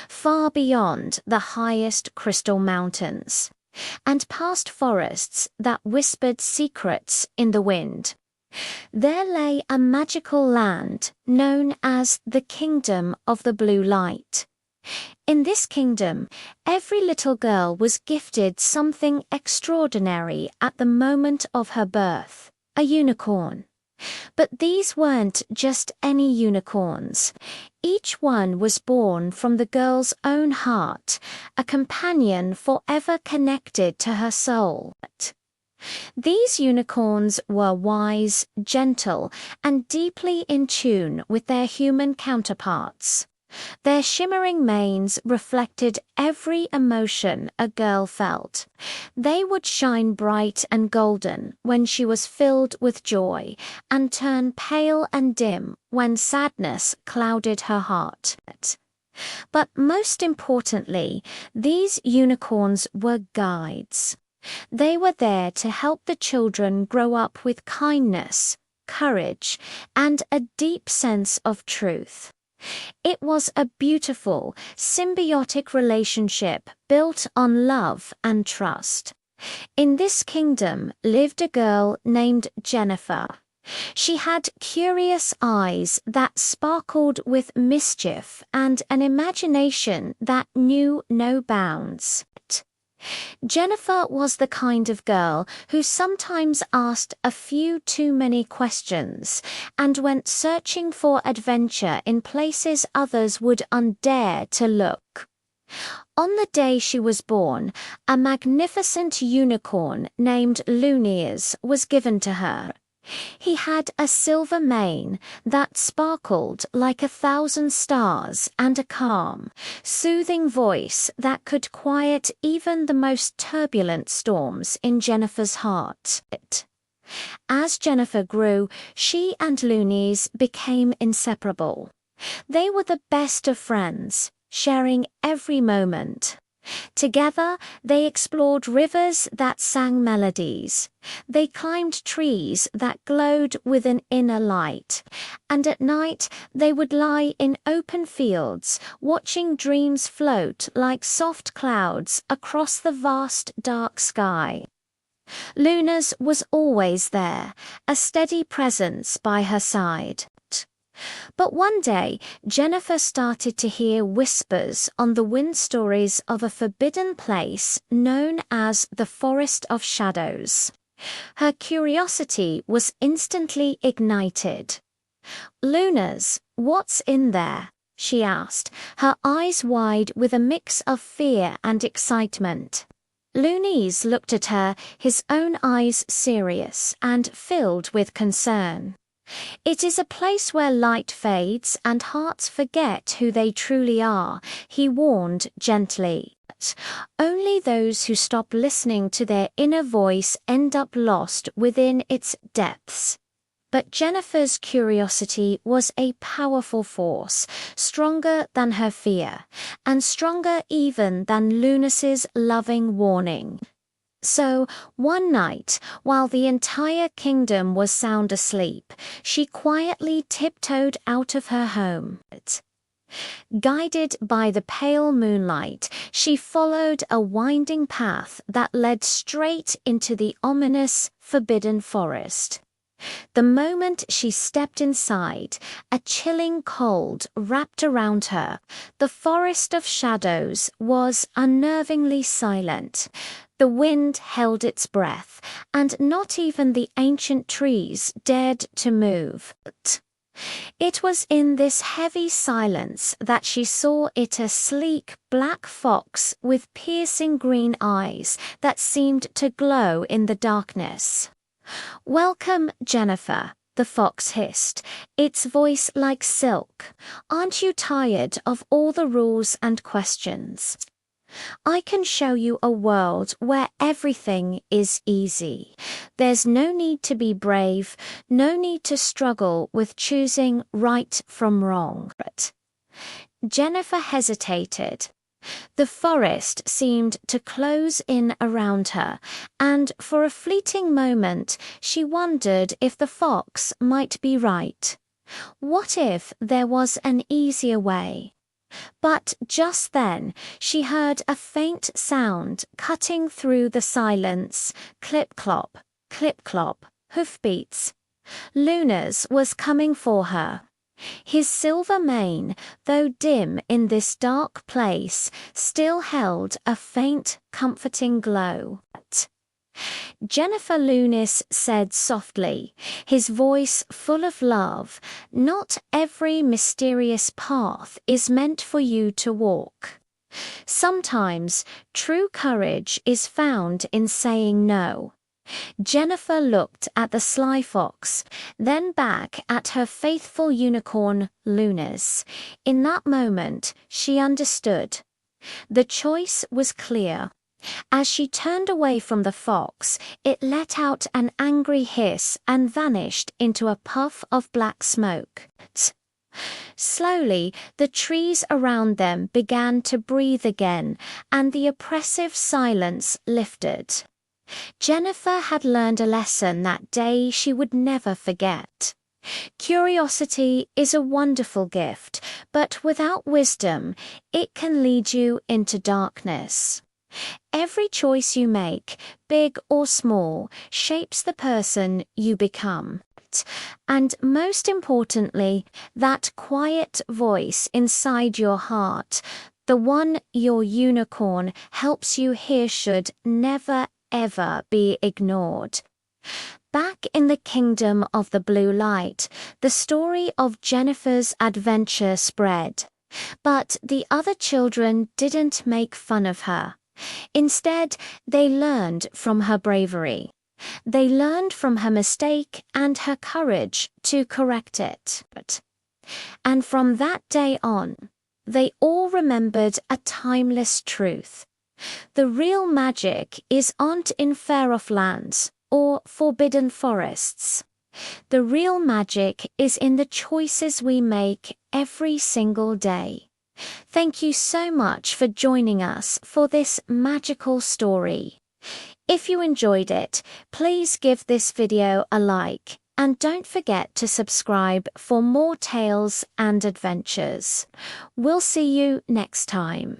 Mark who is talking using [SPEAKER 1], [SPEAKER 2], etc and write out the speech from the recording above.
[SPEAKER 1] far beyond the highest crystal mountains, and past forests that whispered secrets in the wind. There lay a magical land known as the Kingdom of the Blue Light. In this kingdom, every little girl was gifted something extraordinary at the moment of her birth, a unicorn. But these weren't just any unicorns. Each one was born from the girl's own heart, a companion forever connected to her soul. These unicorns were wise, gentle, and deeply in tune with their human counterparts. Their shimmering manes reflected every emotion a girl felt. They would shine bright and golden when she was filled with joy, and turn pale and dim when sadness clouded her heart. But most importantly, these unicorns were guides. They were there to help the children grow up with kindness, courage, and a deep sense of truth. It was a beautiful, symbiotic relationship built on love and trust. In this kingdom lived a girl named Jenifer. She had curious eyes that sparkled with mischief and an imagination that knew no bounds. Jenifer was the kind of girl who sometimes asked a few too many questions and went searching for adventure in places others would undare to look. On the day she was born, a magnificent unicorn named Lunes was given to her. He had a silver mane that sparkled like 1,000 stars and a calm, soothing voice that could quiet even the most turbulent storms in Jenifer's heart. As Jenifer grew, she and Lunes became inseparable. They were the best of friends, sharing every moment. Together, they explored rivers that sang melodies. They climbed trees that glowed with an inner light. And at night, they would lie in open fields, watching dreams float like soft clouds across the vast dark sky. Lunas was always there, a steady presence by her side. But one day, Jenifer started to hear whispers on the wind stories of a forbidden place known as the Forest of Shadows. Her curiosity was instantly ignited. "Lunas, what's in there?" she asked, her eyes wide with a mix of fear and excitement. Lunes looked at her, his own eyes serious and filled with concern. "It is a place where light fades and hearts forget who they truly are," he warned gently. "Only those who stop listening to their inner voice end up lost within its depths." But Jenifer's curiosity was a powerful force, stronger than her fear, and stronger even than Lunas's loving warning. So, one night, while the entire kingdom was sound asleep, she quietly tiptoed out of her home. Guided by the pale moonlight, she followed a winding path that led straight into the ominous, forbidden forest. The moment she stepped inside, a chilling cold wrapped around her. The forest of shadows was unnervingly silent. The wind held its breath, and not even the ancient trees dared to move. It was in this heavy silence that she saw it, a sleek black fox with piercing green eyes that seemed to glow in the darkness. "Welcome, Jenifer," the fox hissed, its voice like silk. "Aren't you tired of all the rules and questions? I can show you a world where everything is easy. There's no need to be brave, no need to struggle with choosing right from wrong." Jenifer hesitated. The forest seemed to close in around her, and for a fleeting moment she wondered if the fox might be right. What if there was an easier way? But just then she heard a faint sound cutting through the silence. Clip-clop, clip-clop, hoofbeats. Lunas was coming for her. His silver mane, though dim in this dark place, still held a faint, comforting glow. Jenifer Lunis said softly, his voice full of love, "Not every mysterious path is meant for you to walk. Sometimes true courage is found in saying no." Jenifer looked at the sly fox, then back at her faithful unicorn, Lunas. In that moment, she understood. The choice was clear. As she turned away from the fox, it let out an angry hiss and vanished into a puff of black smoke. Slowly, the trees around them began to breathe again, and the oppressive silence lifted. Jenifer had learned a lesson that day she would never forget. Curiosity is a wonderful gift, but without wisdom, it can lead you into darkness. Every choice you make, big or small, shapes the person you become. And most importantly, that quiet voice inside your heart, the one your unicorn helps you hear, should never ever be ignored. Back in the kingdom of the blue light, the story of Jenifer's adventure spread. But the other children didn't make fun of her. Instead, they learned from her bravery. They learned from her mistake and her courage to correct it. And from that day on, they all remembered a timeless truth. The real magic isn't in far-off lands or forbidden forests. The real magic is in the choices we make every single day. Thank you so much for joining us for this magical story. If you enjoyed it, please give this video a like and don't forget to subscribe for more tales and adventures. We'll see you next time.